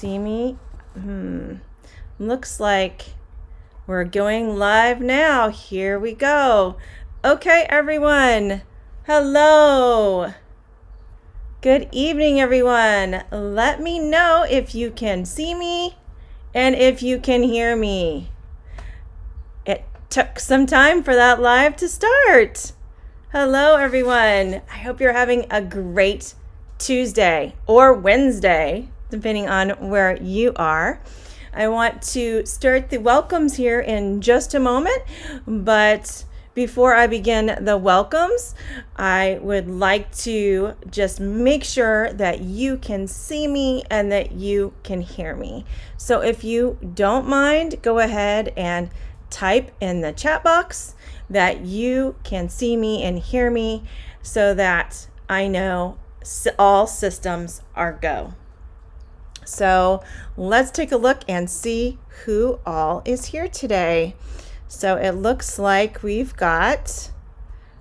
see me? Looks like we're going live now. Here we go. Okay, everyone. Hello. Good evening, everyone. Let me know if you can see me and if you can hear me. It took some time for that live to start. Hello, everyone. I hope you're having a great Tuesday or Wednesday, depending on where you are. I want to start the welcomes here in just a moment, but before I begin the welcomes, I would like to just make sure that you can see me and that you can hear me. So if you don't mind, go ahead and type in the chat box that you can see me and hear me so that I know all systems are go. So let's take a look and see who all is here today. So it looks like we've got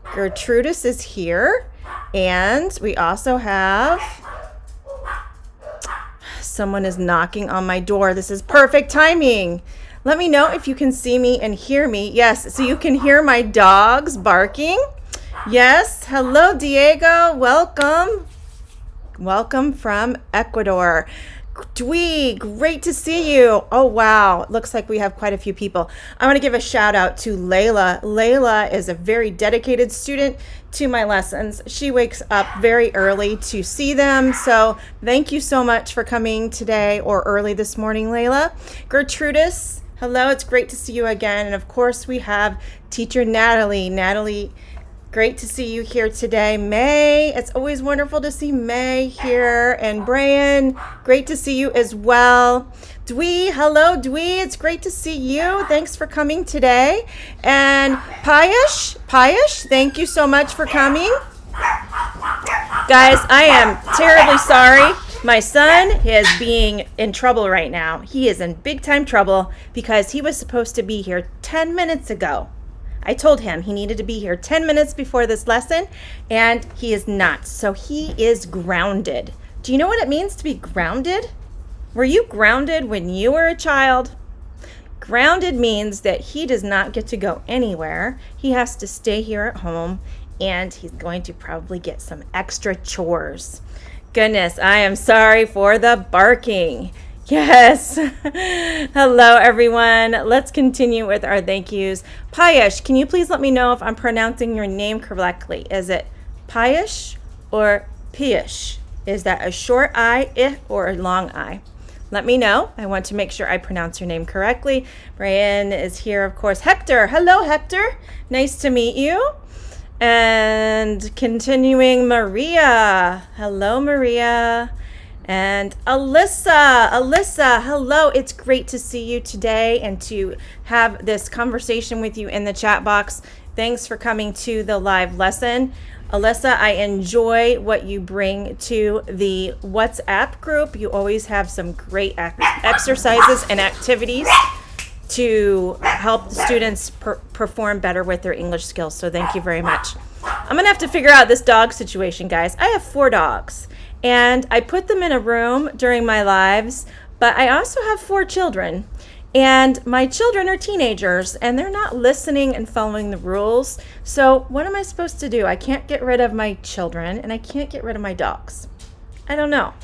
Gertrudis is here, and we also have someone is knocking on my door. This is perfect timing. Let me know if you can see me and hear me. Yes, so you can hear my dogs barking. Yes, hello Diego, welcome. Welcome from Ecuador. Dwee, great to see you. Oh, wow. It looks like we have quite a few people. I want to give a shout out to Layla. Layla is a very dedicated student to my lessons. She wakes up very early to see them. So thank you so much for coming today or early this morning, Layla. Gertrudis, hello. It's great to see you again. And of course, we have teacher Natalie. Natalie, great to see you here today. May, it's always wonderful to see May here. And Brian, great to see you as well. Dwee, hello Dwee, it's great to see you. Thanks for coming today. And Piyush, thank you so much for coming. Guys, I am terribly sorry. My son is being in trouble right now. He is in big time trouble because he was supposed to be here 10 minutes ago. I told him he needed to be here 10 minutes before this lesson, and he is not. So he is grounded. Do you know what it means to be grounded? Were you grounded when you were a child? Grounded means that he does not get to go anywhere. He has to stay here at home, and he's going to probably get some extra chores. Goodness, I am sorry for the barking. Yes. Hello, everyone. Let's continue with our thank yous. Piyush, can you please let me know if I'm pronouncing your name correctly? Is it Piyush or Piyush? Is that a short I or a long I? Let me know. I want to make sure I pronounce your name correctly. Brian is here, of course. Hector. Hello, Hector. Nice to meet you. And continuing, Maria. Hello, Maria. And Alyssa, hello. It's great to see you today and to have this conversation with you in the chat box. Thanks for coming to the live lesson. Alyssa, I enjoy what you bring to the WhatsApp group. You always have some great exercises and activities to help the students perform better with their English skills. So thank you very much. I'm going to have to figure out this dog situation, guys. I have 4 dogs. And I put them in a room during my lives, but I also have 4 children. And my children are teenagers, and they're not listening and following the rules. So what am I supposed to do? I can't get rid of my children, and I can't get rid of my dogs. I don't know.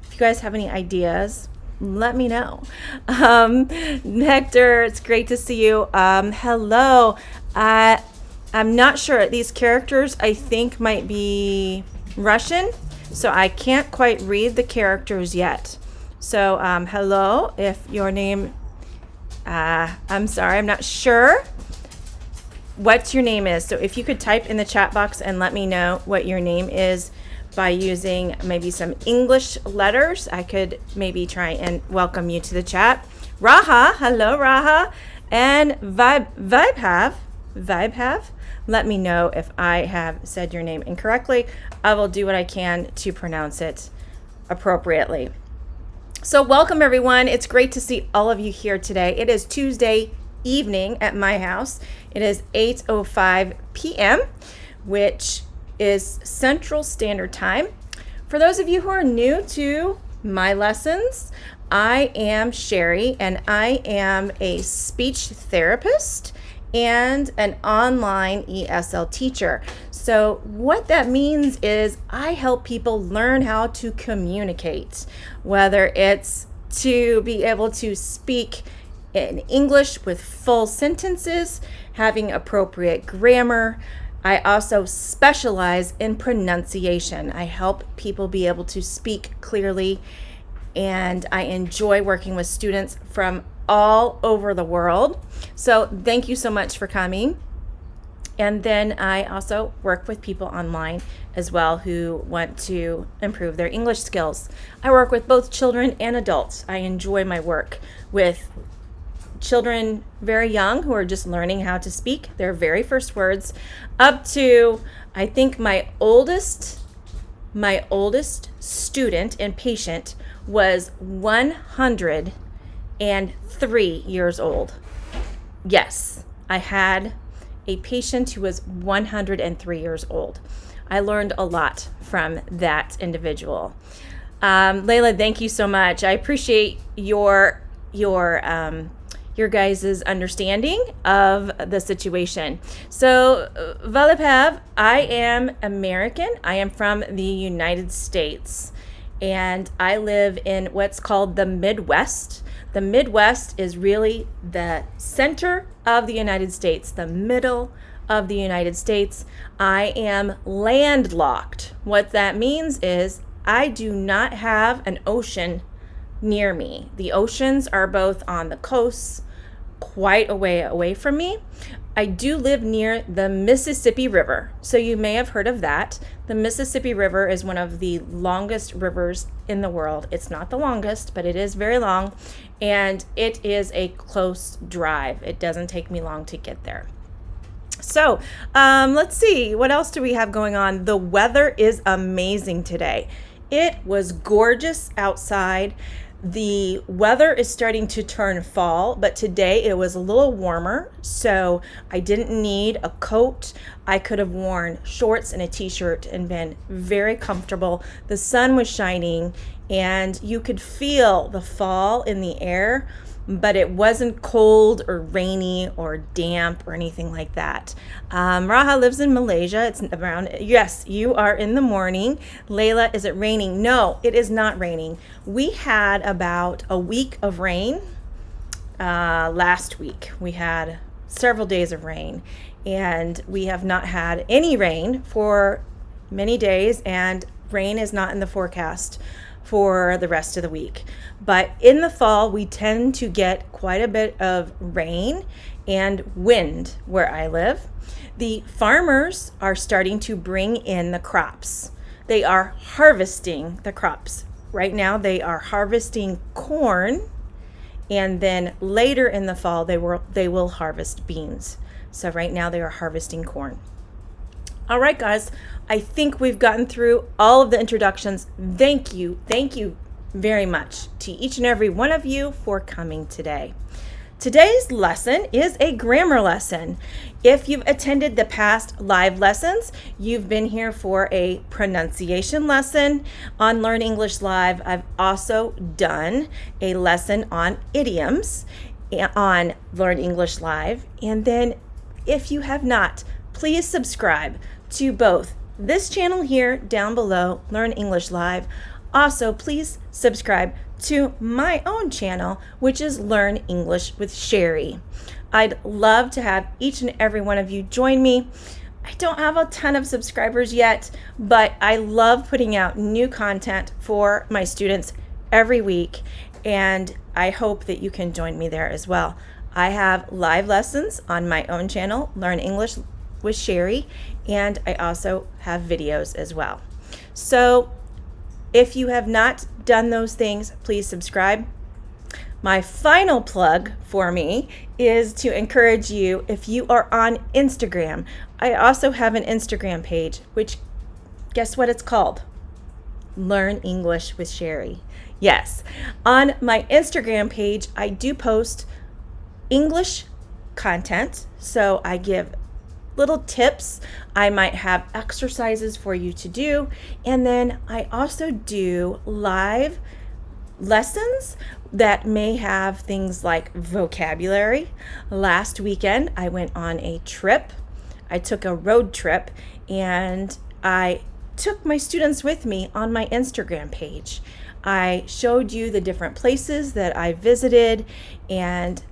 If you guys have any ideas, let me know. Hector, it's great to see you. Hello. I'm not sure. These characters, I think, might be Russian. So I can't quite read the characters yet. So hello, if your name, I'm sorry, I'm not sure what your name is. So if you could type in the chat box and let me know what your name is by using maybe some English letters, I could maybe try and welcome you to the chat. Raha, hello Raha. And Vibe have. Let me know if I have said your name incorrectly. I will do what I can to pronounce it appropriately. So welcome everyone. It's great to see all of you here today. It is Tuesday evening at my house. It is 8:05 p.m., which is Central Standard Time. For those of you who are new to my lessons. I am Cheri, and I am a speech therapist and an online ESL teacher. So what that means is I help people learn how to communicate, whether it's to be able to speak in English with full sentences, having appropriate grammar. I also specialize in pronunciation. I help people be able to speak clearly, and I enjoy working with students from all over the world. So thank you so much for coming. And then I also work with people online as well who want to improve their English skills. I work with both children and adults. I enjoy my work with children very young who are just learning how to speak their very first words, up to, I think my oldest student and patient was 103 years old. Yes, I had a patient who was 103 years old. I learned a lot from that individual. Layla, thank you so much. I appreciate your guys' understanding of the situation. So, Valipav, I am American. I am from the United States, and I live in what's called the Midwest. The Midwest is really the center of the United States, the middle of the United States. I am landlocked. What that means is I do not have an ocean near me. The oceans are both on the coasts, quite a way away from me. I do live near the Mississippi River, so you may have heard of that. The Mississippi River is one of the longest rivers in the world. It's not the longest, but it is very long, and it is a close drive. It doesn't take me long to get there. So let's see, what else do we have going on? The weather is amazing today. It was gorgeous outside. The weather is starting to turn fall, but today it was a little warmer, so I didn't need a coat. I could have worn shorts and a t-shirt and been very comfortable. The sun was shining, and you could feel the fall in the air, but it wasn't cold or rainy or damp or anything like that. Raha lives in Malaysia. It's around, yes, you are in the morning. Layla, is it raining? No, it is not raining. We had about a week of rain last week. We had several days of rain, and we have not had any rain for many days, and rain is not in the forecast for the rest of the week. But in the fall, we tend to get quite a bit of rain and wind where I live. The farmers are starting to bring in the crops. They are harvesting the crops. Right now, they are harvesting corn, and then later in the fall, they will harvest beans. So right now, they are harvesting corn. All right, guys, I think we've gotten through all of the introductions. Thank you very much to each and every one of you for coming today. Today's lesson is a grammar lesson. If you've attended the past live lessons, you've been here for a pronunciation lesson on Learn English Live. I've also done a lesson on idioms on Learn English Live. And then if you have not, please subscribe to both this channel here down below, Learn English Live. Also, please subscribe to my own channel, which is Learn English with Cheri. I'd love to have each and every one of you join me. I don't have a ton of subscribers yet, but I love putting out new content for my students every week, and I hope that you can join me there as well. I have live lessons on my own channel, Learn English with Cheri, and I also have videos as well. So if you have not done those things, please subscribe. My final plug for me is to encourage you, if you are on Instagram, I also have an Instagram page, which, guess what it's called? Learn English with Cheri. Yes, on my Instagram page, I do post English content, so I give little tips. I might have exercises for you to do, and then I also do live lessons that may have things like vocabulary. Last weekend, I went on a trip. I took a road trip, and I took my students with me on my Instagram page. I showed you the different places that I visited and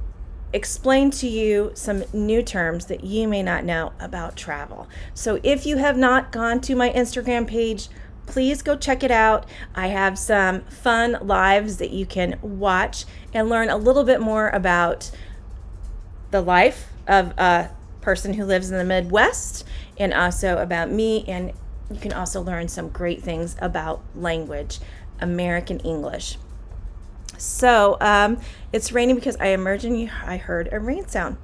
explained to you some new terms that you may not know about travel. So if you have not gone to my Instagram page, please go check it out. I have some fun lives that you can watch and learn a little bit more about the life of a person who lives in the Midwest, and also about me. And you can also learn some great things about language, American English. So it's raining because I heard a rain sound.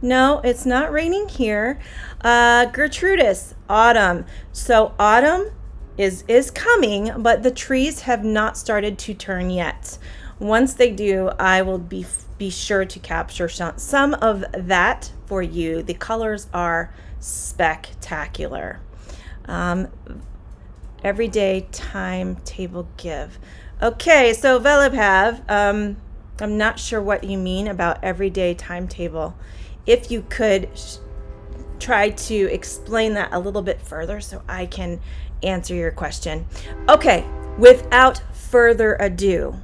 No, it's not raining here. Gertrudis, autumn. So autumn is coming, but the trees have not started to turn yet. Once they do, I will be sure to capture some of that for you. The colors are spectacular. Everyday timetable give. Okay, so Velibhav, I'm not sure what you mean about everyday timetable. If you could try to explain that a little bit further so I can answer your question. Okay, without further ado,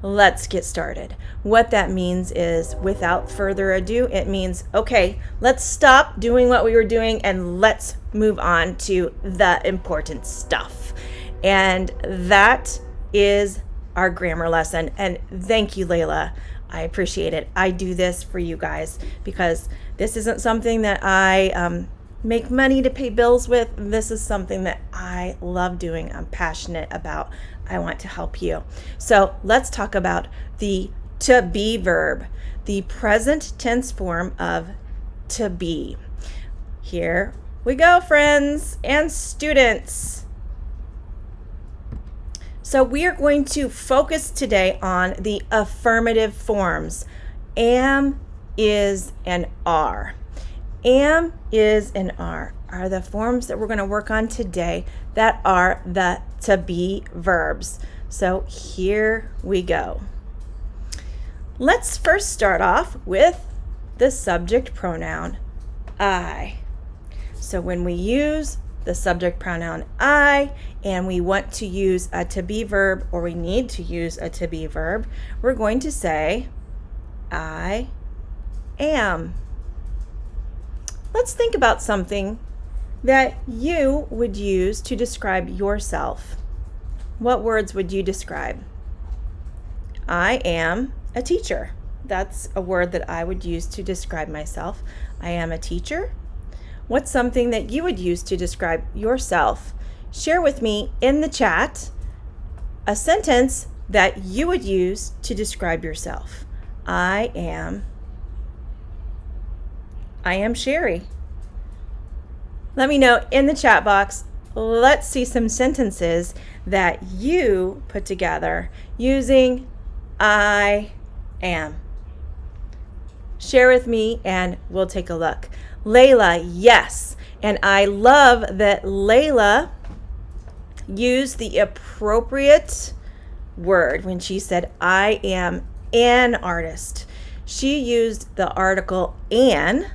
let's get started. What that means is, without further ado, it means, okay, let's stop doing what we were doing and let's move on to the important stuff. And that is our grammar lesson. And thank you, Layla. I appreciate it. I do this for you guys because this isn't something that I make money to pay bills with. This is something that I love doing. I'm passionate about. I want to help you. So let's talk about the to be verb, the present tense form of to be. Here we go, friends and students. So we are going to focus today on the affirmative forms, am, is, and are. Am, is, and are the forms that we're going to work on today that are the to be verbs. So here we go. Let's first start off with the subject pronoun I. So when we use the subject pronoun I and we want to use a to be verb, or we need to use a to be verb, we're going to say I am. Let's think about something that you would use to describe yourself. What words would you describe? I am a teacher. That's a word that I would use to describe myself. I am a teacher. What's something that you would use to describe yourself? Share with me in the chat a sentence that you would use to describe yourself. I am Cheri. Let me know in the chat box. Let's see some sentences that you put together using I am. Share with me and we'll take a look. Layla, yes. And I love that Layla used the appropriate word when she said, I am an artist. She used the article an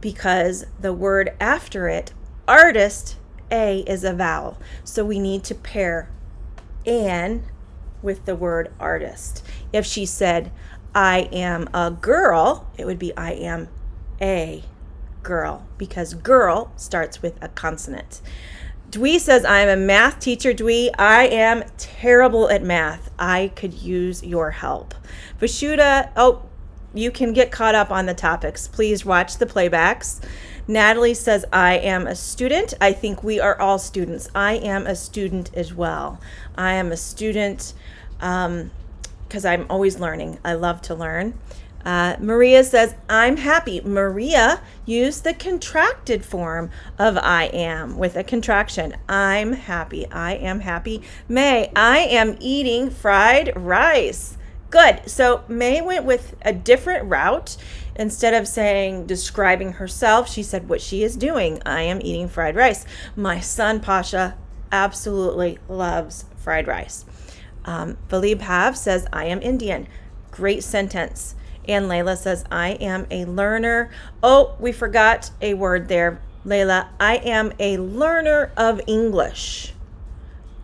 because the word after it, artist, A, is a vowel. So we need to pair an with the word artist. If she said, I am a girl, it would be I am a girl, because girl starts with a consonant. Dwee says, I am a math teacher. Dwee, I am terrible at math. I could use your help. Vashuda, you can get caught up on the topics. Please watch the playbacks. Natalie says, I am a student. I think we are all students. I am a student as well. I am a student because I'm always learning. I love to learn. Maria says, I'm happy. Maria used the contracted form of I am with a contraction. I'm happy. I am happy. May, I am eating fried rice. Good. So May went with a different route. Instead of describing herself, she said what she is doing. I am eating fried rice. My son, Pasha, absolutely loves fried rice. Valibhav says, I am Indian. Great sentence. And Layla says, I am a learner. Oh, we forgot a word there, Layla. I am a learner of English.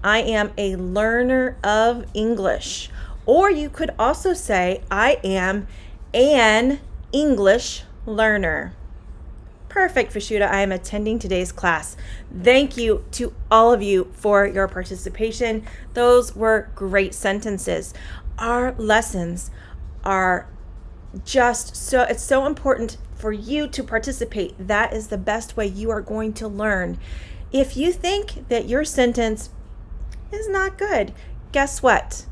I am a learner of English. Or you could also say, I am an English learner. Perfect, Vashuda. I am attending today's class. Thank you to all of you for your participation. Those were great sentences. Our lessons are it's so important for you to participate. That is the best way you are going to learn. If you think that your sentence is not good, guess what?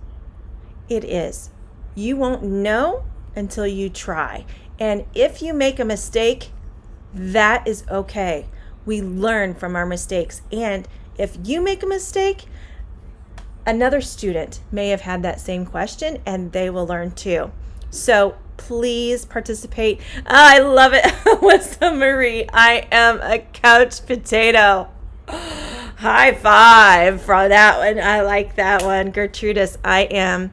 It is. You won't know until you try. And if you make a mistake, that is okay. We learn from our mistakes. And if you make a mistake, another student may have had that same question and they will learn too. So please participate. I love it. Alyssa Marie, I am a couch potato. High five for that one. I like that one. Gertrudis, I am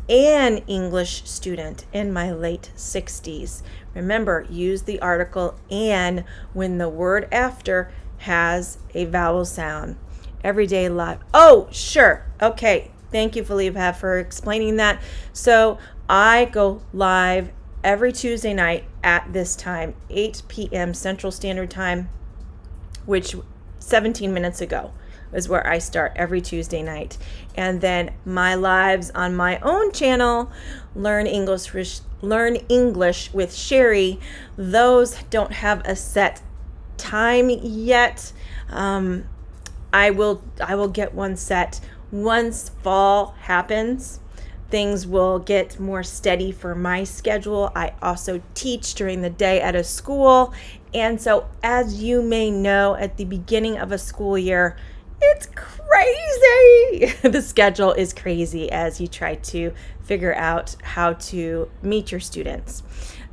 an English student in my late 60s. Remember, use the article "an" when the word after has a vowel sound. Everyday life. Oh, sure. Okay. Thank you, Felipe, for explaining that. So I go live every Tuesday night at this time, 8 p.m. Central Standard Time, which 17 minutes ago is where I start every Tuesday night. And then my lives on my own channel, Learn English with Cheri, those don't have a set time yet. I will get one set once fall happens. Things will get more steady for my schedule. I also teach during the day at a school. And so, as you may know, at the beginning of a school year, it's crazy. The schedule is crazy as you try to figure out how to meet your students.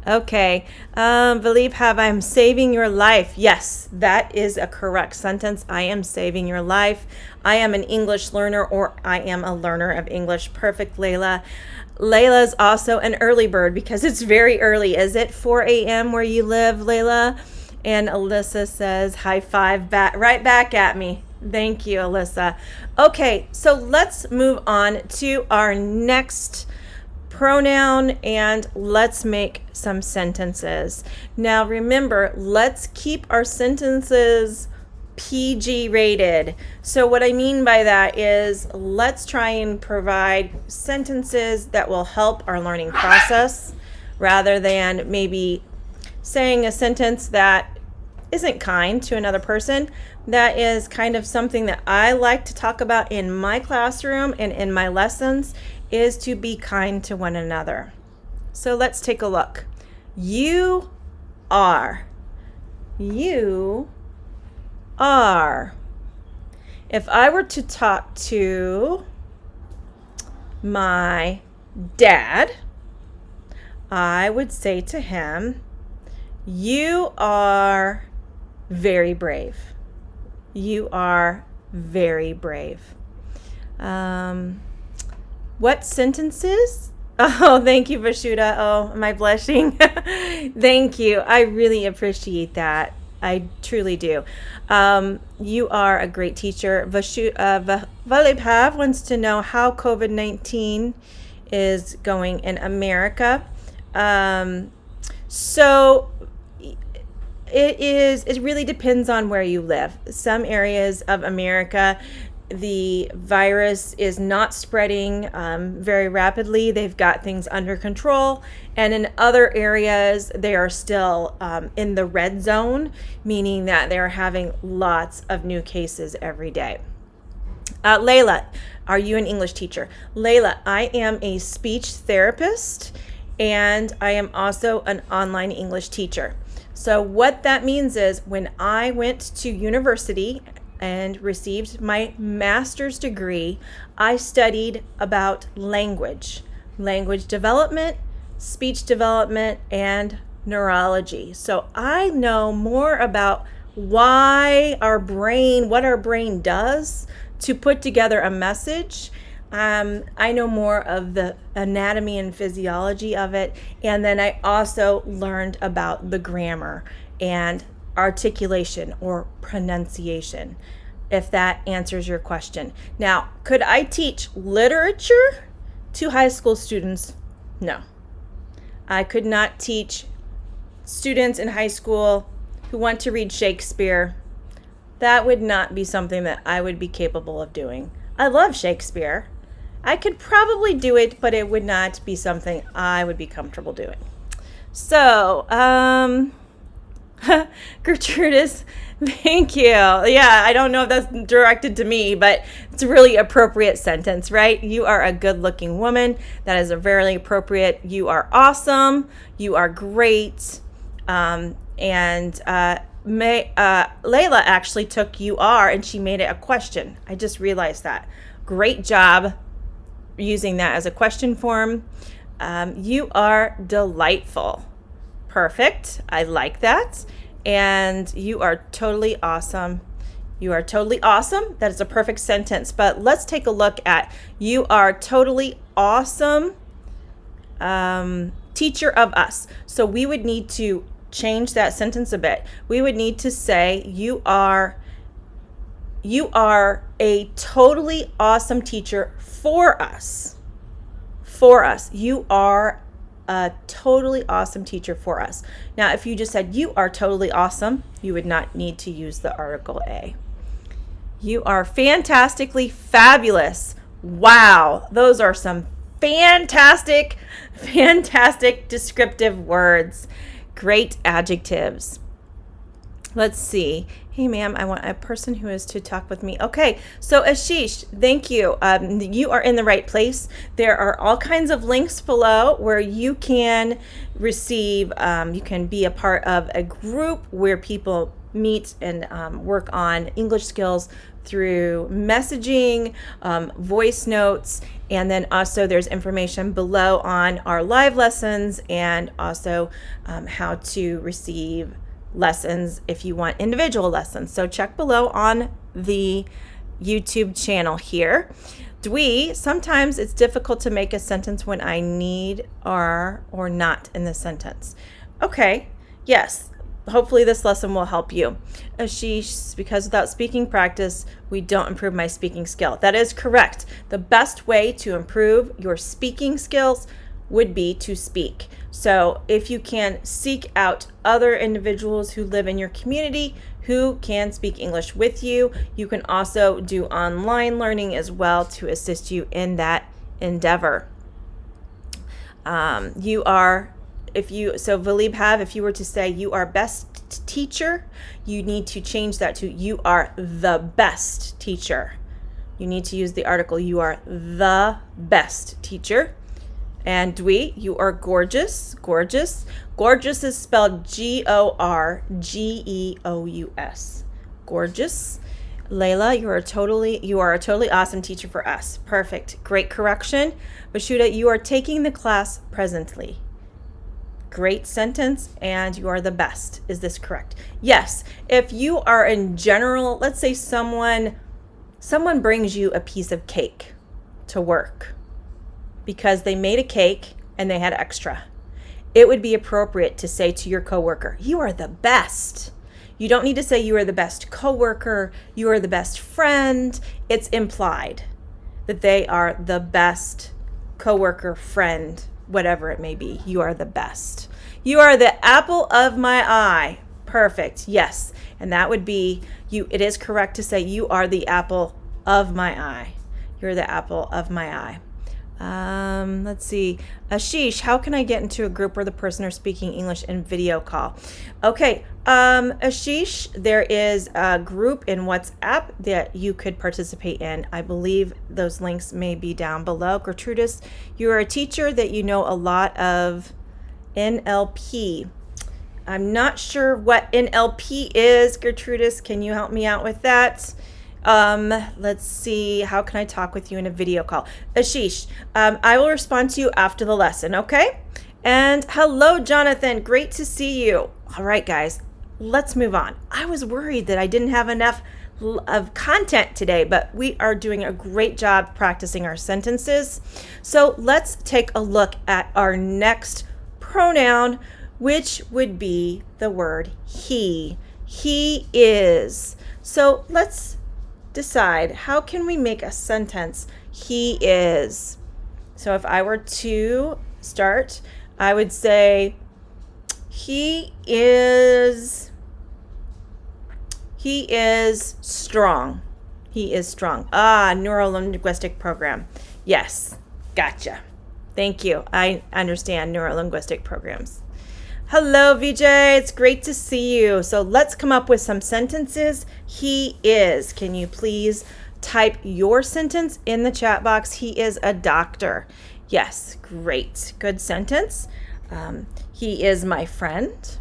Okay, Valibhav, I'm saving your life. Yes, that is a correct sentence. I am saving your life. I am an English learner, or I am a learner of English. Perfect, Layla. Layla's also an early bird because it's very early. Is it 4 a.m. where you live, Layla? And Alyssa says, high five right back at me. Thank you, Alyssa. Okay, so let's move on to our next pronoun and let's make some sentences. Now remember, let's keep our sentences PG rated. So what I mean by that is let's try and provide sentences that will help our learning process rather than maybe saying a sentence that isn't kind to another person. That is kind of something that I like to talk about in my classroom and in my lessons, is to be kind to one another. So let's take a look. You are. You are. If I were to talk to my dad, I would say to him, you are very brave. You are very brave. What sentences? Oh, thank you, Vashuda. Oh, am I blushing? Thank you. I really appreciate that. I truly do. You are a great teacher. Valibhav wants to know how COVID-19 is going in America. So it really depends on where you live. Some areas of America, the virus is not spreading very rapidly. They've got things under control. And in other areas, they are still in the red zone, meaning that they're having lots of new cases every day. Layla, are you an English teacher? Layla, I am a speech therapist, and I am also an online English teacher. So what that means is when I went to university and received my master's degree, I studied about language development, speech development, and neurology. So I know more about what our brain does to put together a message I know more of the anatomy and physiology of it. And then I also learned about the grammar and articulation or pronunciation, if that answers your question. Now, could I teach literature to high school students? No. I could not teach students in high school who want to read Shakespeare. That would not be something that I would be capable of doing. I love Shakespeare. I could probably do it, but it would not be something I would be comfortable doing. So, Gertrudis, thank you. Yeah, I don't know if that's directed to me, but it's a really appropriate sentence, right? You are a good-looking woman. That is a very appropriate. You are awesome. You are great. Layla actually took you are, and she made it a question. I just realized that. Great job using that as a question form. You are delightful. Perfect. I like that. And you are totally awesome. You are totally awesome. That is a perfect sentence. But let's take a look at you are totally awesome, teacher of us. So we would need to change that sentence a bit. We would need to say you are a totally awesome teacher for us. For us. You are a totally awesome teacher for us. Now, if you just said you are totally awesome, you would not need to use the article A. You are fantastically fabulous. Wow, those are some fantastic descriptive words. Great adjectives. Let's see. Hey, ma'am, I want a person who is to talk with me. Okay, so Ashish, thank you. You are in the right place. There are all kinds of links below where you can receive, you can be a part of a group where people meet and work on English skills through messaging, voice notes, and then also there's information below on our live lessons and also how to receive lessons if you want individual lessons. So check below on the YouTube channel here. Dwi, sometimes it's difficult to make a sentence when I need are or not in the sentence. Okay, yes. Hopefully this lesson will help you. Ashish, because without speaking practice, we don't improve my speaking skill. That is correct. The best way to improve your speaking skills would be to speak. So if you can seek out other individuals who live in your community who can speak English with you, you can also do online learning as well to assist you in that endeavor. If you were to say you are best teacher, you need to change that to you are the best teacher. You need to use the article you are the best teacher. And Dwi, you are gorgeous. Gorgeous. Gorgeous is spelled Gorgeous. Gorgeous. Layla, you are a totally awesome teacher for us. Perfect. Great correction. Bashuda, you are taking the class presently. Great sentence, and you are the best. Is this correct? Yes. If you are in general, let's say someone brings you a piece of cake to work because they made a cake and they had extra. It would be appropriate to say to your coworker, you are the best. You don't need to say you are the best coworker, you are the best friend. It's implied that they are the best coworker, friend, whatever it may be. You are the best. You are the apple of my eye. Perfect. Yes. And that would be you. It is correct to say you are the apple of my eye. You're the apple of my eye. Let's see. Ashish, how can I get into a group where the person are speaking English in video call? Okay. Ashish, there is a group in WhatsApp that you could participate in. I believe those links may be down below. Gertrudis, you are a teacher that you know a lot of NLP. I'm not sure what NLP is. Gertrudis, can you help me out with that? Let's see. How can I talk with you in a video call? Ashish, I will respond to you after the lesson, okay? And hello, Jonathan. Great to see you. All right, guys, let's move on. I was worried that I didn't have enough of content today, but we are doing a great job practicing our sentences. So let's take a look at our next pronoun, which would be the word he. He is. So let's decide, how can we make a sentence he is? So if I were to start, I would say he is strong. He is strong. Neuro-linguistic program. Yes, gotcha. Thank you. I understand neuro-linguistic programs. Hello, VJ. It's great to see you. So let's come up with some sentences. He is. Can you please type your sentence in the chat box? He is a doctor. Yes, great. Good sentence. He is my friend.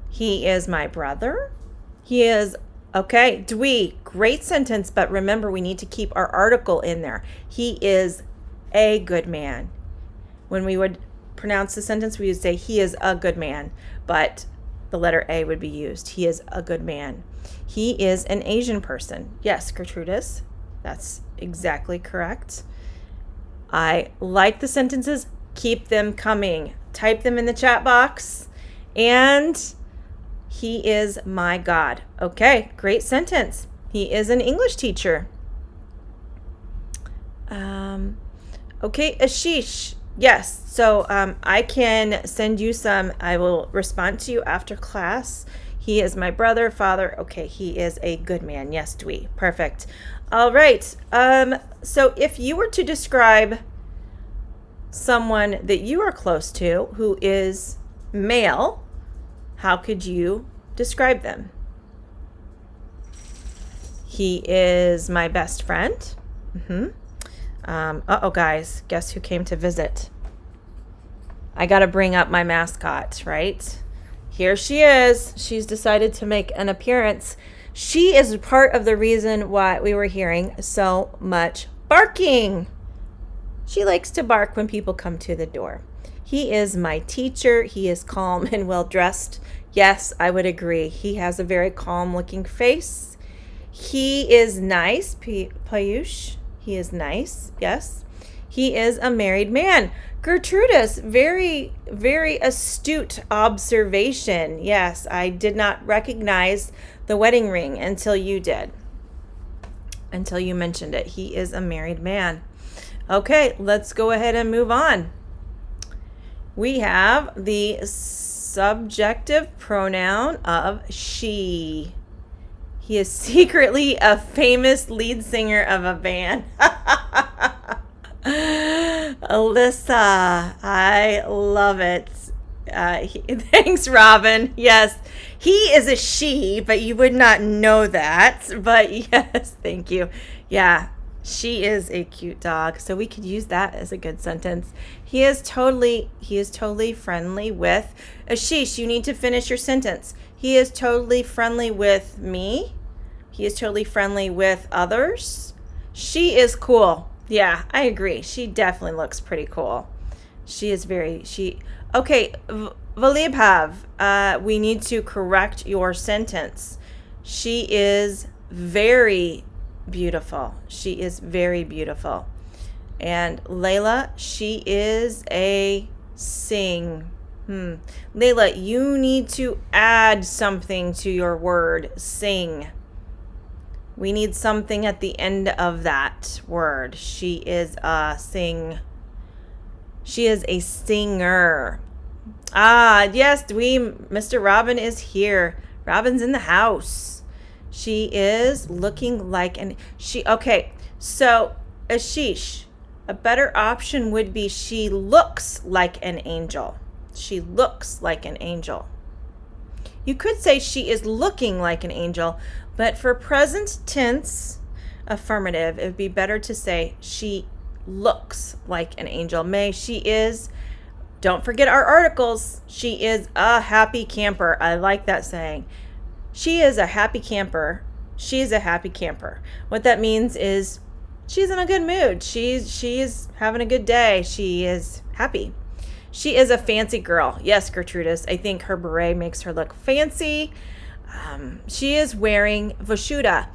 He is my brother. He is, okay, Dwee, great sentence, but remember we need to keep our article in there. He is a good man. When we would pronounce the sentence, we would say he is a good man, but the letter A would be used. He is a good man. He is an Asian person. Yes, Gertrudis, that's exactly correct. I like the sentences. Keep them coming. Type them in the chat box. And he is my God. Okay, great sentence. He is an English teacher. Okay, Ashish. Yes, so I can send you some. I will respond to you after class. He is my brother, father. Okay, he is a good man. Yes, Dwee. Perfect. All right. So if you were to describe someone that you are close to who is male, how could you describe them? He is my best friend. Guys, guess who came to visit? I got to bring up my mascot, right? Here she is. She's decided to make an appearance. She is part of the reason why we were hearing so much barking. She likes to bark when people come to the door. He is my teacher. He is calm and well dressed. Yes, I would agree. He has a very calm looking face. He is nice, Payush. He is nice. Yes. He is a married man. Gertrudis, very, very astute observation. Yes, I did not recognize the wedding ring until you did. Until you mentioned it. He is a married man. Okay, let's go ahead and move on. We have the subjective pronoun of she. He is secretly a famous lead singer of a band. Alyssa, I love it. Thanks, Robin. Yes, he is a she, but you would not know that. But yes, thank you. Yeah, she is a cute dog, so we could use that as a good sentence. He is totally friendly with Ashish. You need to finish your sentence. He is totally friendly with me. He is totally friendly with others. She is cool. Yeah, I agree. She definitely looks pretty cool. She is okay, Valibhav, we need to correct your sentence. She is very beautiful. She is very beautiful. And Layla, she is a sing. Layla, you need to add something to your word, sing. We need something at the end of that word. She is a sing. She is a singer. Yes, Mr. Robin is here. Robin's in the house. She is looking like okay, so Ashish, a better option would be she looks like an angel. She looks like an angel. You could say she is looking like an angel, but for present tense affirmative, it would be better to say she looks like an angel. She is, don't forget our articles, she is a happy camper. I like that saying. She is a happy camper. She is a happy camper. What that means is she's in a good mood. She is having a good day. She is happy. She is a fancy girl. Yes, Gertrudis. I think her beret makes her look fancy. She is wearing Vashuda.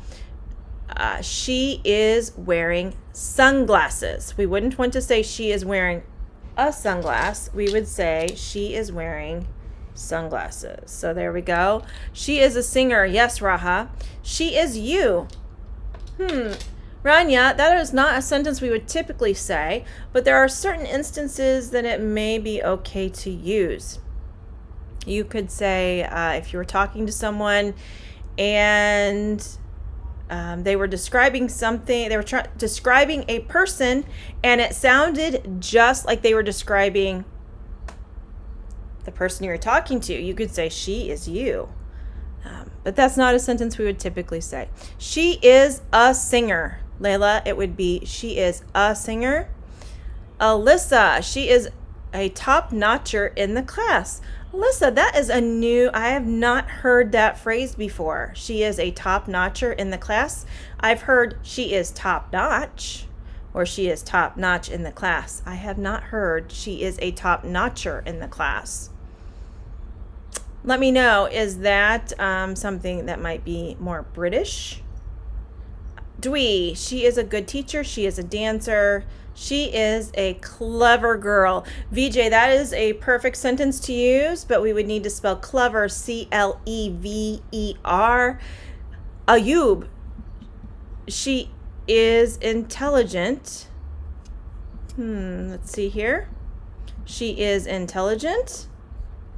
She is wearing sunglasses. We wouldn't want to say she is wearing a sunglass. We would say she is wearing sunglasses. So there we go. She is a singer. Yes, Raha. She is you. Rania, that is not a sentence we would typically say, but there are certain instances that it may be okay to use. You could say if you were talking to someone and they were describing something, they were describing a person, and it sounded just like they were describing the person you were talking to. You could say, she is you. But that's not a sentence we would typically say. She is a singer. Layla, it would be, she is a singer. Alyssa, she is a top-notcher in the class. Alyssa, that is I have not heard that phrase before. She is a top-notcher in the class. I've heard she is top-notch, or she is top-notch in the class. I have not heard she is a top-notcher in the class. Let me know, is that something that might be more British? Dwee, she is a good teacher. She is a dancer. She is a clever girl. VJ, that is a perfect sentence to use, but we would need to spell clever, Clever. Ayub, she is intelligent. Let's see here. She is intelligent,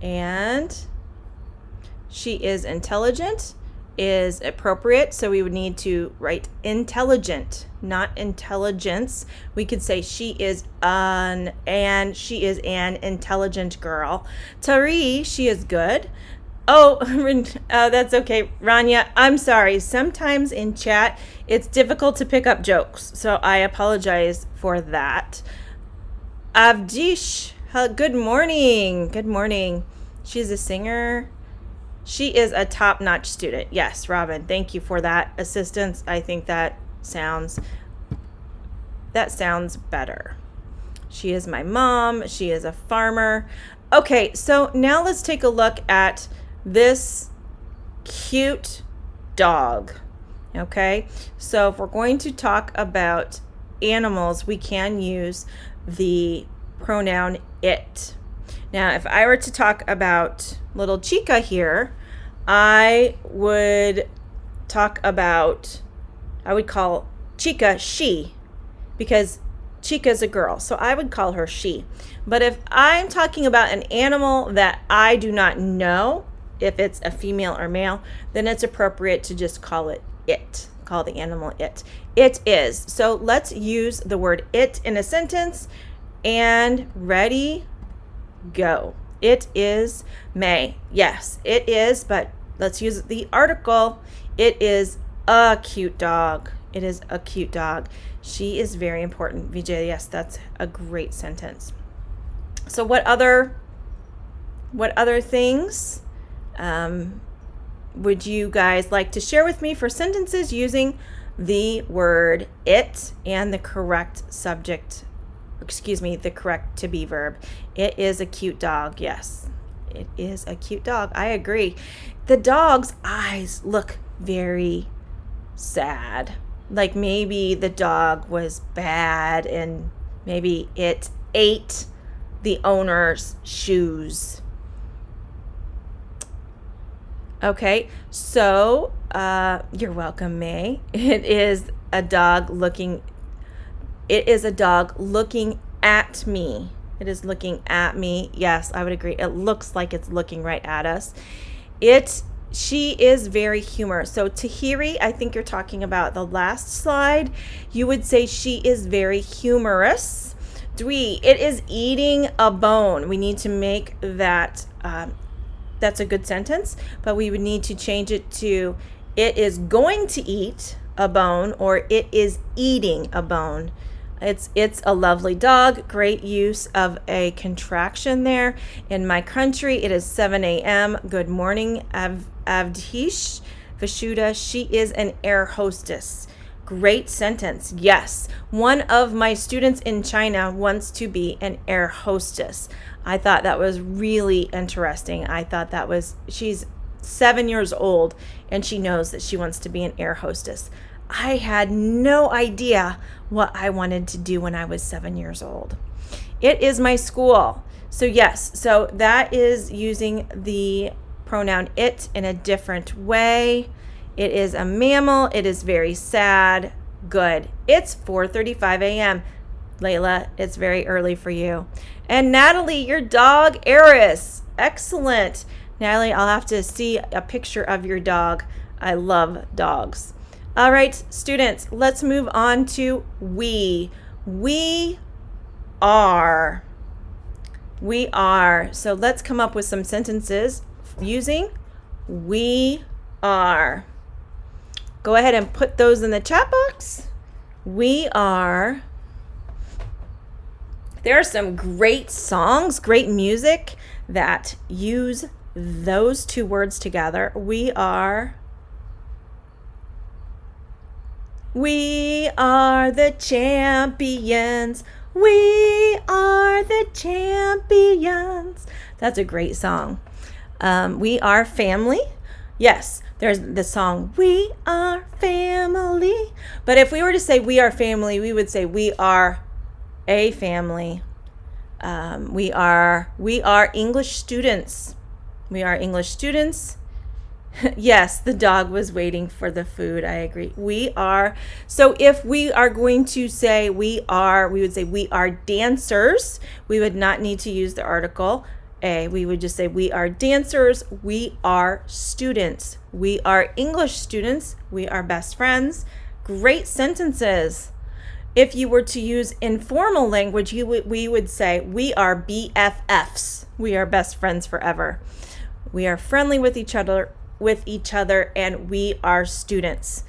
and she is intelligent is appropriate, so we would need to write intelligent, not intelligence. We could say she is an intelligent girl. Tari, she is good. That's okay, Rania. I'm sorry. Sometimes in chat, it's difficult to pick up jokes, so I apologize for that. Avdish, good morning. Good morning. She's a singer. She is a top-notch student. Yes, Robin, thank you for that assistance. I think that sounds better. She is my mom. She is a farmer. Okay, so now let's take a look at this cute dog. Okay, so if we're going to talk about animals, we can use the pronoun it. Now, if I were to talk about little Chica here, I would call Chica she, because Chica is a girl, so I would call her she. But if I'm talking about an animal that I do not know if it's a female or male, then it's appropriate to just call it it. Call the animal it. It is. So let's use the word it in a sentence, and ready, go. It is May. Yes, it is, but let's use the article. It is a cute dog. It is a cute dog. She is very important. VJ, yes, that's a great sentence. So what other things would you guys like to share with me for sentences using the word it and the correct subject? The correct to be verb. It is a cute dog. Yes, it is a cute dog. I agree. The dog's eyes look very sad. Like maybe the dog was bad and maybe it ate the owner's shoes. Okay, so you're welcome, May. It is a dog looking at me. It is looking at me. Yes, I would agree. It looks like it's looking right at us. She is very humorous. So Tahiri, I think you're talking about the last slide. You would say she is very humorous. Dwee, it is eating a bone. We need to make that, that's a good sentence, but we would need to change it to it is going to eat a bone, or it is eating a bone. It's a lovely dog. Great use of a contraction there. In my country, it is 7 a.m. Good morning, Avdish. Vashuda, she is an air hostess. Great sentence. Yes, one of my students in China wants to be an air hostess. I thought that was really interesting. I thought that was, she's 7 years old, and she knows that she wants to be an air hostess. I had no idea what I wanted to do when I was 7 years old. It is my school. So yes, so that is using the pronoun it in a different way. It is a mammal. It is very sad. Good. It's 4:35 a.m. Layla, it's very early for you. And Natalie, your dog, Eris. Excellent. Natalie, I'll have to see a picture of your dog. I love dogs. All right, students, let's move on to we. We are. We are. So let's come up with some sentences using we are. Go ahead and put those in the chat box. We are. There are some great songs, great music that use those two words together. We are. We are the champions. We are the champions. That's a great song. We are family. Yes, there's the song, We Are Family. But if we were to say we are family, we would say we are a family. We are English students. We are English students. Yes, the dog was waiting for the food. I agree. We are. So if we are going to say we would say we are dancers. We would not need to use the article a. We would just say we are dancers. We are students. We are English students. We are best friends. Great sentences. If you were to use informal language, we would say we are BFFs. We are best friends forever. We are friendly with each other, and we are students.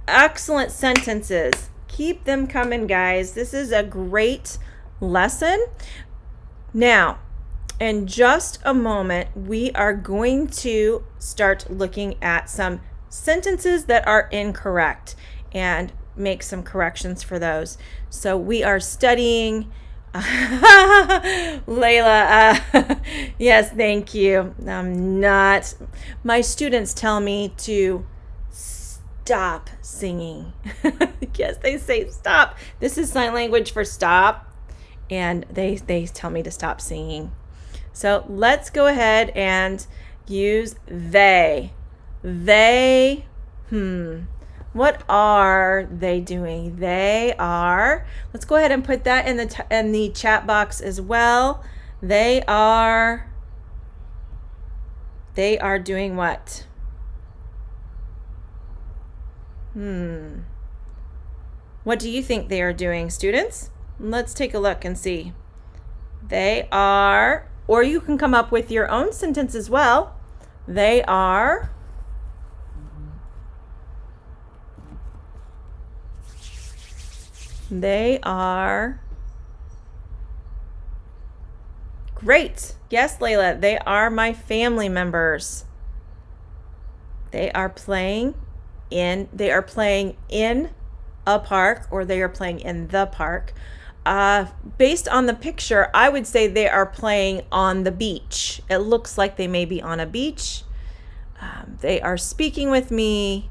Excellent sentences. Keep them coming, guys. This is a great lesson. Now, in just a moment, we are going to start looking at some sentences that are incorrect and make some corrections for those. So we are studying. Layla, yes, thank you. My students tell me to stop singing. Yes, they say stop. This is sign language for stop. And they tell me to stop singing. So let's go ahead and use they. They, what are they doing? They are, let's go ahead and put that in the chat box as well. They are doing what? What do you think they are doing, students? Let's take a look and see. They are, or you can come up with your own sentence as well. They are great. Yes, Layla, they are my family members. They are playing in a park, or they are playing in the park. Based on the picture, I would say they are playing on the beach. It looks like they may be on a beach. They are speaking with me.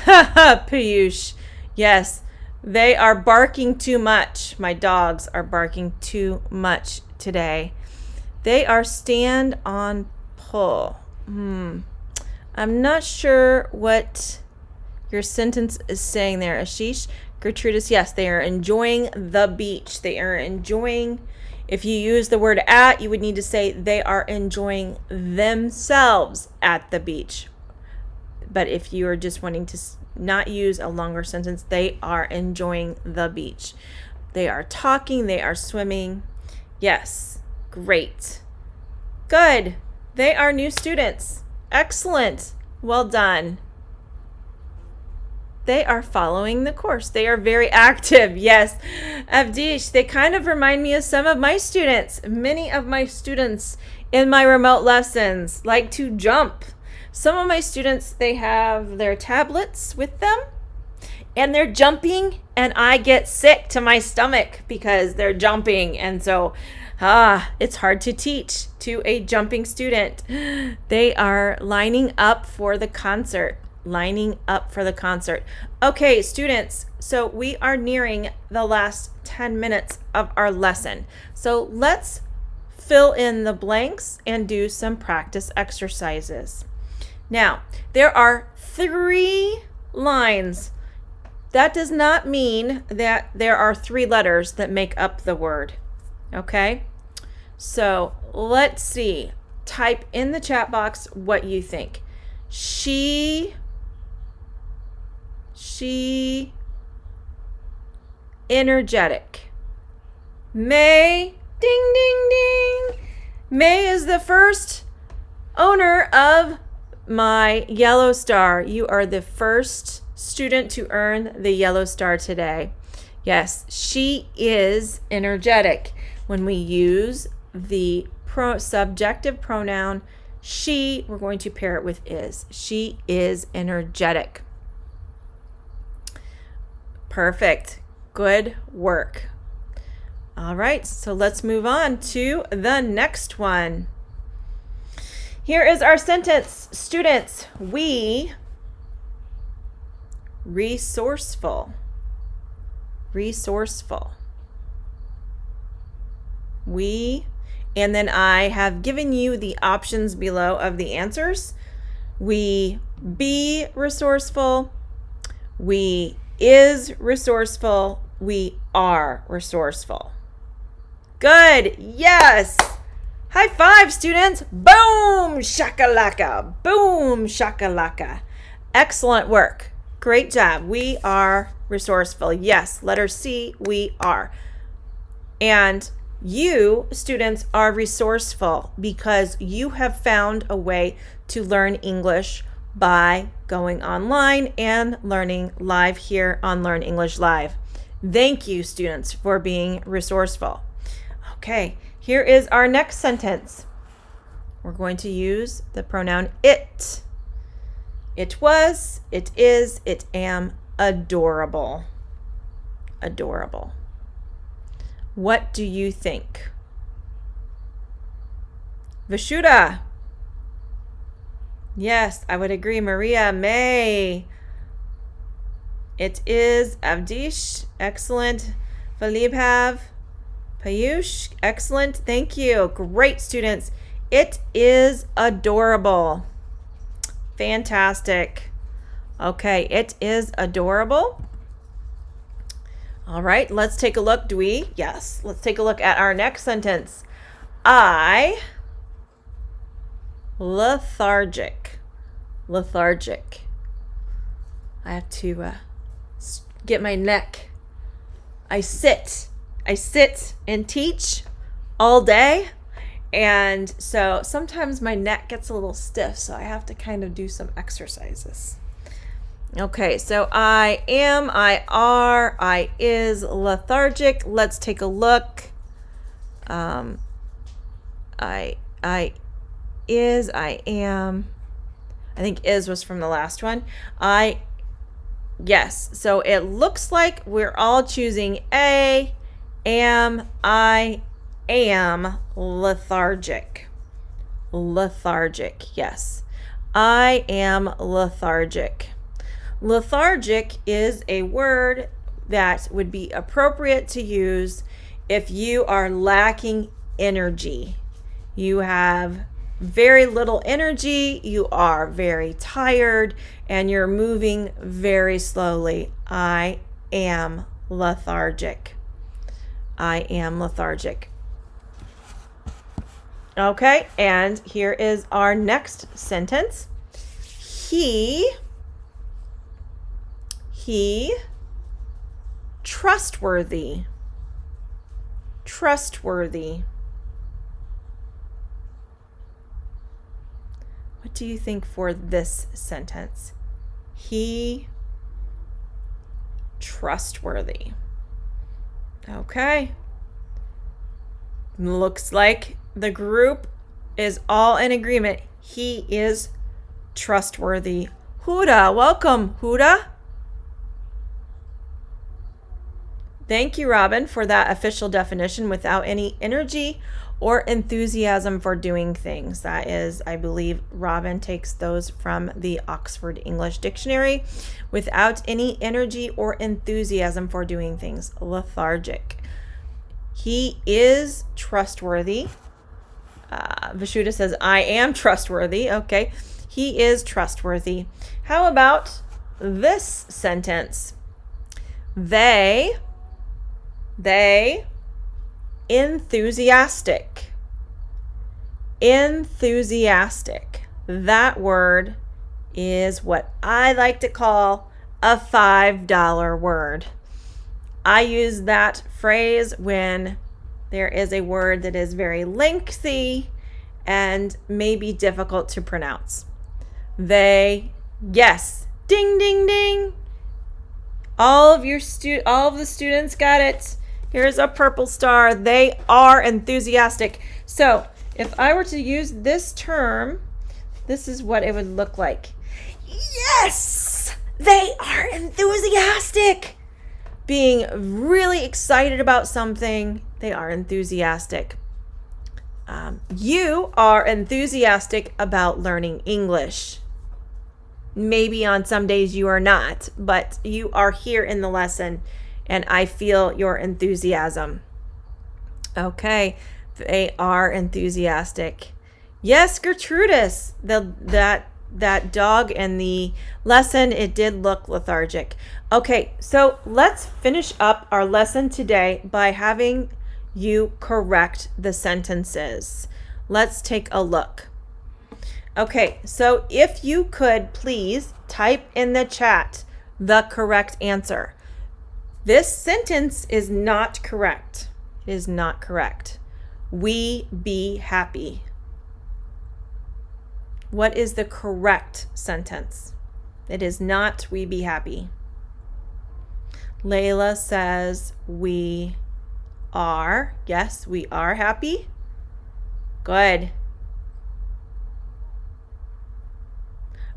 Piyush. Yes, they are barking too much. My dogs are barking too much today. They are stand on pull. I'm not sure what your sentence is saying there, Ashish. Gertrudis, yes, they are enjoying the beach. They are enjoying. If you use the word at, you would need to say they are enjoying themselves at the beach. But if you are just wanting to not use a longer sentence, they are enjoying the beach. They are talking. They are swimming. Yes, great. Good. They are new students. Excellent. Well done. They are following the course. They are very active. Yes. Avdish, they kind of remind me of some of my students. Many of my students in my remote lessons like to jump. Some of my students, they have their tablets with them and they're jumping, and I get sick to my stomach because they're jumping. And so It's hard to teach to a jumping student. They are lining up for the concert. Lining up for the concert. Okay, students, so we are nearing the last 10 minutes of our lesson. So let's fill in the blanks and do some practice exercises. Now, there are 3 lines. That does not mean that there are 3 letters that make up the word. Okay? So let's see. Type in the chat box what you think. She, energetic. May, ding, ding, ding. May is the first owner of my yellow star. You are the first student to earn the yellow star today. Yes, she is energetic. When we use the subjective pronoun she, we're going to pair it with is. She is energetic. Perfect. Good work. All right, so let's move on to the next one. Here is our sentence. Students, we, resourceful. Resourceful. We, and then I have given you the options below of the answers. We be resourceful. We is resourceful. We are resourceful. Good. Yes. High five, students. Boom, shakalaka. Boom, shakalaka. Excellent work. Great job. We are resourceful. Yes, letter C, we are. And you, students, are resourceful because you have found a way to learn English by going online and learning live here on Learn English Live. Thank you, students, for being resourceful. Okay, here is our next sentence. We're going to use the pronoun it. It was, it is, it am adorable. Adorable. What do you think? Vishuddha. Yes, I would agree. Maria, May. It is Avdish. Excellent. Valibhav. Payush. Excellent. Thank you. Great, students. It is adorable. Fantastic. Okay, it is adorable. All right, let's take a look. Do we? Yes. Let's take a look at our next sentence. I, lethargic. Lethargic. I have to get my neck. I sit and teach all day. And so sometimes my neck gets a little stiff, so I have to kind of do some exercises. Okay, so I am, I are, I is lethargic. Let's take a look. I is, I am. I think is was from the last one. Yes, so it looks like we're all choosing A, am, I am lethargic. Lethargic, yes. I am lethargic. Lethargic is a word that would be appropriate to use if you are lacking energy. You have very little energy, you are very tired, and you're moving very slowly. I am lethargic. I am lethargic. Okay, and here is our next Sentence. He trustworthy. Trustworthy. What do you think for this sentence? He trustworthy. Okay. Looks like the group is all in agreement. He is trustworthy. Huda, welcome, Huda. Thank you, Robin, for that official definition. Without any energy or enthusiasm for doing things. That is, I believe, Robin takes those from the Oxford English Dictionary. Without any energy or enthusiasm for doing things. Lethargic. He is trustworthy. Vishuddha says, I am trustworthy. Okay. He is trustworthy. How about this sentence? They enthusiastic. Enthusiastic. That word is what I like to call a $5 word. I use that phrase when there is a word that is very lengthy and may be difficult to pronounce. Yes, ding, ding, ding. All of the students got it. Here's a purple star. They are enthusiastic. So if I were to use this term, this is what it would look like. Yes, they are enthusiastic. Being really excited about something, they are enthusiastic. You are enthusiastic about learning English. Maybe on some days you are not, but you are here in the lesson and I feel your enthusiasm. Okay, they are enthusiastic. Yes, Gertrudis, that dog in the lesson, it did look lethargic. Okay, so let's finish up our lesson today by having you correct the sentences. Let's take a look. Okay, so if you could please type in the chat the correct answer. This sentence is not correct. It is not correct. We be happy. What is the correct sentence? It is not we be happy. Layla says we are. Yes, we are happy. Good.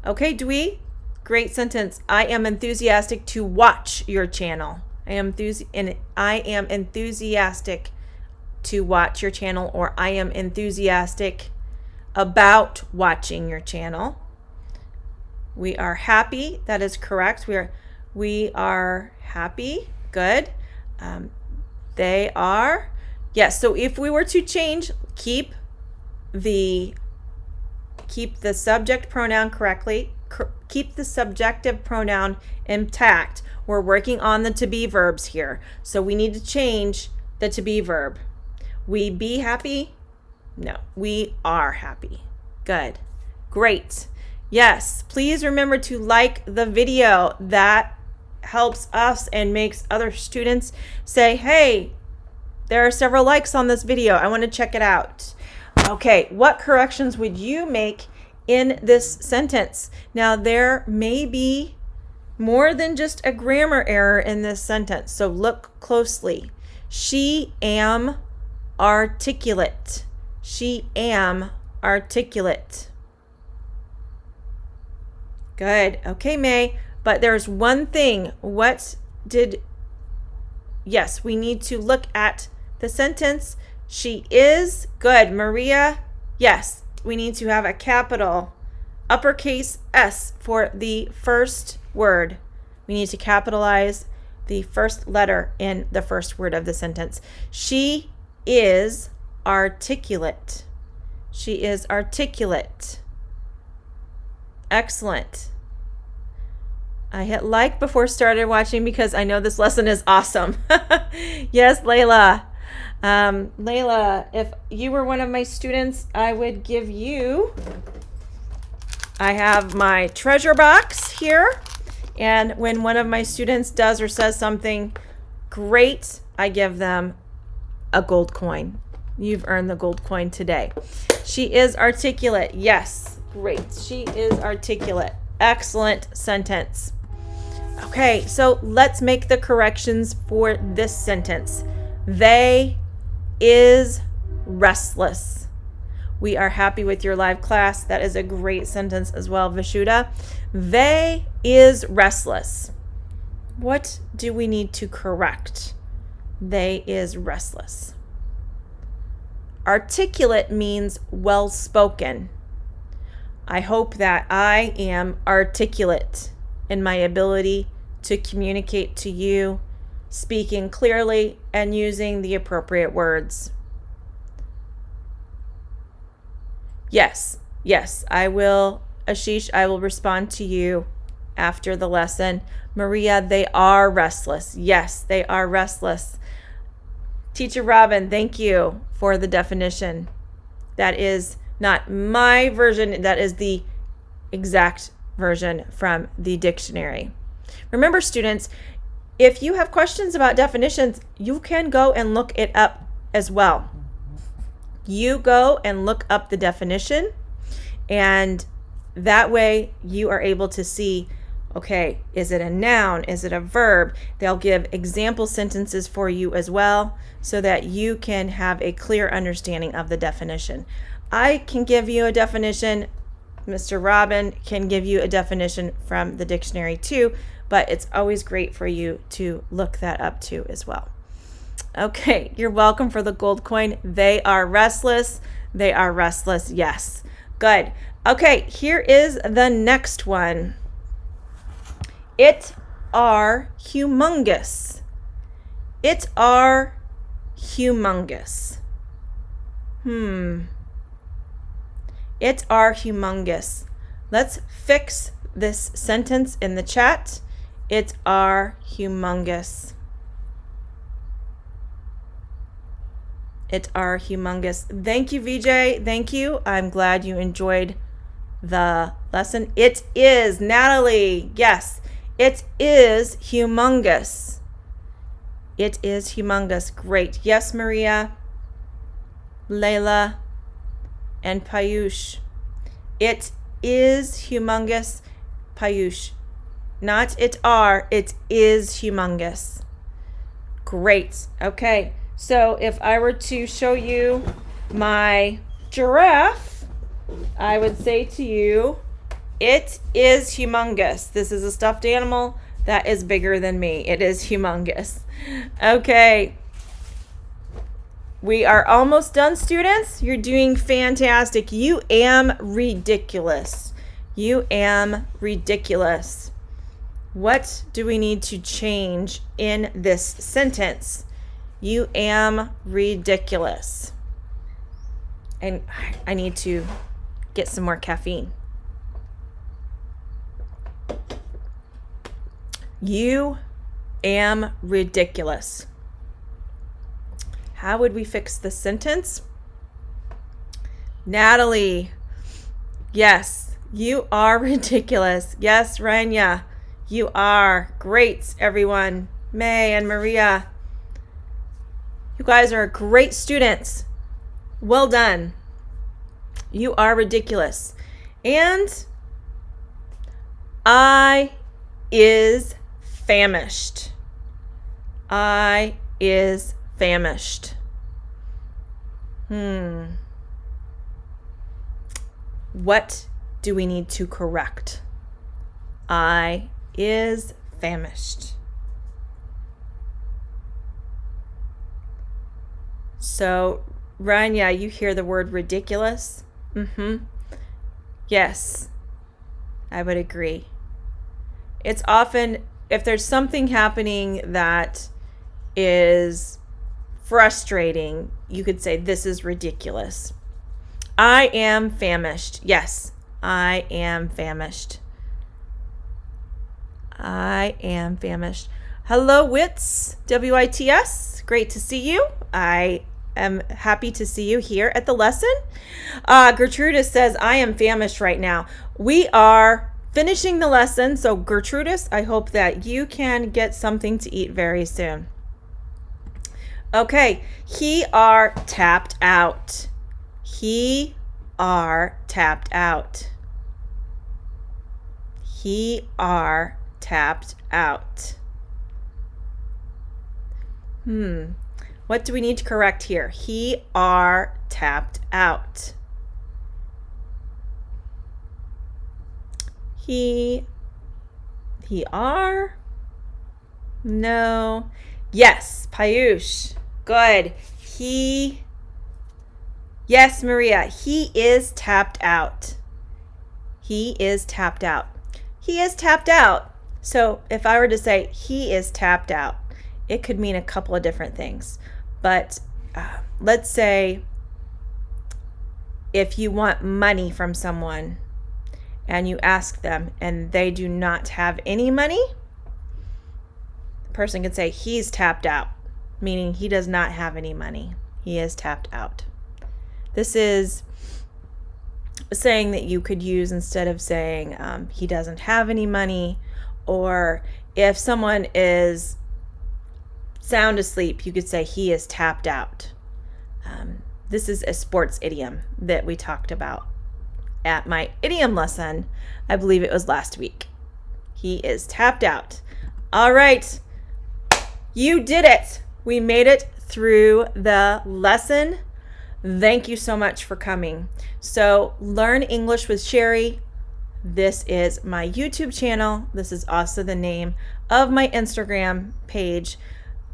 Okay, Dwee, great sentence. I am enthusiastic to watch your channel. I am enthusiastic to watch your channel, or I am enthusiastic about watching your channel. We are happy. That is correct. We are happy. Good. They are. Yes. So if we were to change, keep the subject pronoun correctly. Keep the subjective pronoun intact. We're working on the to be verbs here. So we need to change the to be verb. We be happy? No, we are happy. Good. Great. Yes, please remember to like the video. That helps us and makes other students say, hey, there are several likes on this video. I want to check it out. Okay, what corrections would you make in this sentence? Now, there may be more than just a grammar error in this sentence, so look closely. She am articulate. She am articulate. Good. Okay, May. But there's one thing. Yes, we need to look at the sentence. She is. Good. Maria. Yes, we need to have a capital uppercase S for the first word. We need to capitalize the first letter in the first word of the sentence. She is articulate. She is articulate. Excellent. I hit like before started watching because I know this lesson is awesome. Yes, Layla. Layla, if you were one of my students, I would give you, I have my treasure box here. And when one of my students does or says something great, I give them a gold coin. You've earned the gold coin today. She is articulate. Yes, great. She is articulate. Excellent sentence. Okay, so let's make the corrections for this sentence. They is restless. We are happy with your live class. That is a great sentence as well, Vishuddha. They is restless. What do we need to correct? They is restless. Articulate means well-spoken. I hope that I am articulate in my ability to communicate to you, speaking clearly and using the appropriate words. Yes, I will, Ashish, I will respond to you after the lesson. Maria, they are restless. Yes, they are restless. Teacher Robin, thank you for the definition. That is not my version, that is the exact version from the dictionary. Remember, students, if you have questions about definitions, you can go and look it up as well. You go and look up the definition, and that way you are able to see, okay, is it a noun? Is it a verb? They'll give example sentences for you as well so that you can have a clear understanding of the definition. I can give you a definition. Mr. Robin can give you a definition from the dictionary too, but it's always great for you to look that up too as well. Okay, you're welcome for the gold coin. They are restless. They are restless. Yes. Good. Okay, here is the next one. It are humongous. It are humongous. It are humongous. Let's fix this sentence in the chat. It are humongous. It are humongous. Thank you, VJ. Thank you. I'm glad you enjoyed the lesson. It is, Natalie. Yes, it is humongous. It is humongous. Great. Yes, Maria, Layla, and Payush. It is humongous. Payush. Not it are. It is humongous. Great. Okay. So if I were to show you my giraffe, I would say to you, it is humongous. This is a stuffed animal that is bigger than me. It is humongous. Okay. We are almost done, students. You're doing fantastic. You am ridiculous. You am ridiculous. What do we need to change in this sentence? You am ridiculous. And I need to get some more caffeine. You am ridiculous. How would we fix the sentence? Natalie, yes, you are ridiculous. Yes, Rania, you are. Great, everyone. May and Maria. You guys are great students. Well done. You are ridiculous. And I is famished. I is famished. What do we need to correct? I is famished. So, Rania, you hear the word ridiculous? Yes, I would agree. It's often, if there's something happening that is frustrating, you could say, this is ridiculous. I am famished. Yes, I am famished. I am famished. Hello, Wits, WITS. Great to see you. I am happy to see you here at the lesson. Gertrudis says, I am famished right now. We are finishing the lesson. So Gertrudis, I hope that you can get something to eat very soon. Okay, he are tapped out. He are tapped out. He are tapped out. What do we need to correct here? He are tapped out. He are? No. Yes, Payush. Good. Yes, Maria. He is tapped out. He is tapped out. He is tapped out. So if I were to say he is tapped out, it could mean a couple of different things. But let's say if you want money from someone and you ask them and they do not have any money, the person could say he's tapped out, meaning he does not have any money. He is tapped out. This is a saying that you could use instead of saying he doesn't have any money, or if someone is sound asleep, you could say he is tapped out. This is a sports idiom that we talked about at my idiom lesson. I believe it was last week. He is tapped out. All right. You did it. We made it through the lesson. Thank you so much for coming. So, Learn English with Cheri. This is my YouTube channel. This is also the name of my Instagram page.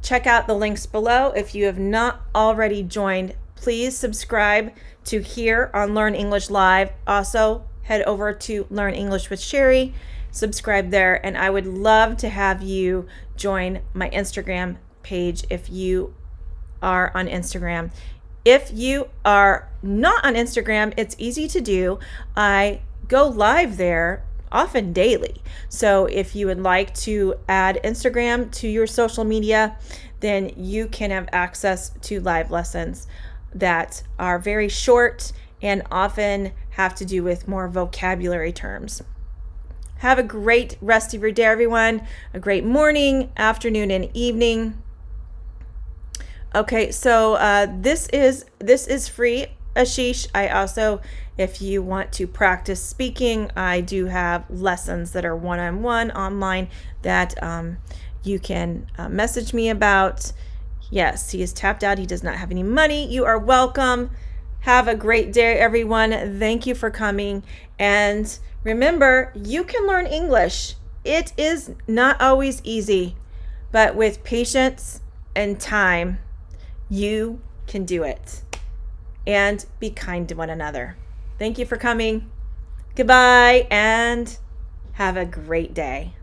Check out the links below. If you have not already joined, please subscribe to here on Learn English Live. Also, head over to Learn English with Cheri. Subscribe there, and I would love to have you join my Instagram page if you are on Instagram. If you are not on Instagram, it's easy to do. I go live there often daily. So if you would like to add Instagram to your social media, then you can have access to live lessons that are very short and often have to do with more vocabulary terms. Have a great rest of your day, everyone. A great morning, afternoon, and evening. Okay, so this is free, Ashish. I also, if you want to practice speaking, I do have lessons that are one-on-one online that you can message me about. Yes, he is tapped out. He does not have any money. You are welcome. Have a great day, everyone. Thank you for coming. And remember, you can learn English. It is not always easy, but with patience and time, you can do it. And be kind to one another. Thank you for coming. Goodbye, and have a great day.